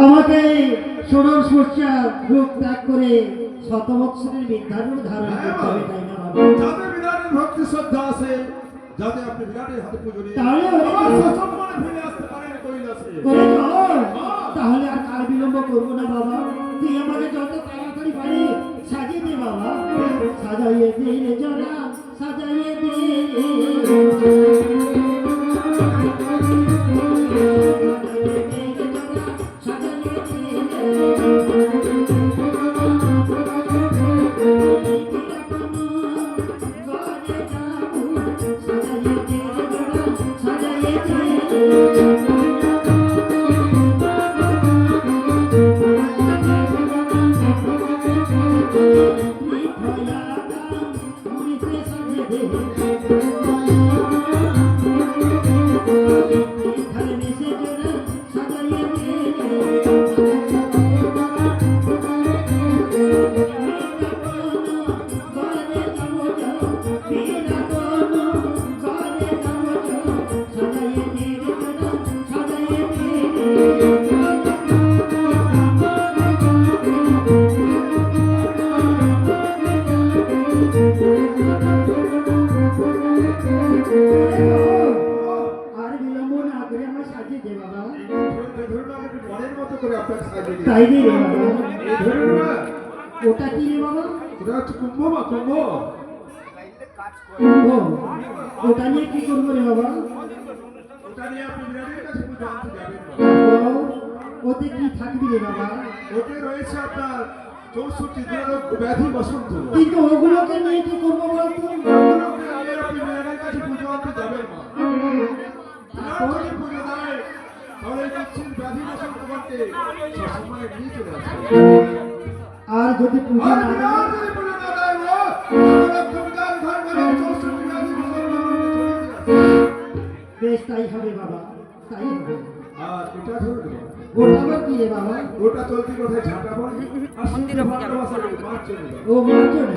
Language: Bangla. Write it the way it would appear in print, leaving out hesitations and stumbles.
আমাকে ষোড়শ সূর্যা রূপ ত্যাগ করে শত বৎসরের বিদ্যারূপ ধারণ করতে হবে, তাই না বাবা? যাদের বিরাটের ভক্তি শ্রদ্ধা আছে, যাতে আপনি বিরাটের হাতে পুজো নিয়ে তাহলে আমার সসম্মানে ফিরে আসতে পারেন কৈলাসে। তাহলে আর কাল বিলম্ব করবো না বাবা, তুই আমাকে যত তাড়াতাড়ি পারি সাজিয়ে দে বাবা, সাজাইয়ে দে রে জনা, সাজাইয়ে দে। তাই রে বাবা, ওটা কি রে বাবা? ওটা হচ্ছে কুম্ভ মা, কুম্ভ। ওটা নিয়ে কি করবো রে বাবা? ওটা নিয়ে আপনি বিরাটের কাছে পুজো আনতে যাবেন। ওতে কি থাকবি রে বাবা? ওতে রয়েছে আপনার 64 দুরারোগ ব্যাধি বসন্ত। কিন্তু ওগুলোকে নিয়ে কি করবো বলতো? ওগুলোকে নিয়ে আপনি বিরাটের কাছে পুজো আনতে যাবেন মা। যদি পুজো দেয় তাহলে নিশ্চিত ব্যাধি বসন্ত করতে সসম্মানে নিয়ে চলে আসবে। আর যদি পুজো না দেয়? বেশ, তাই হবে বাবা, তাই হবে। আর এটা ধরুন, ওটা আবার কি রে বাবা? ওটা চলতি কোথায় ঝাঁটা পড়ে আর মন্দিরে ভালোবাসা মার চলে। ও মার জন্য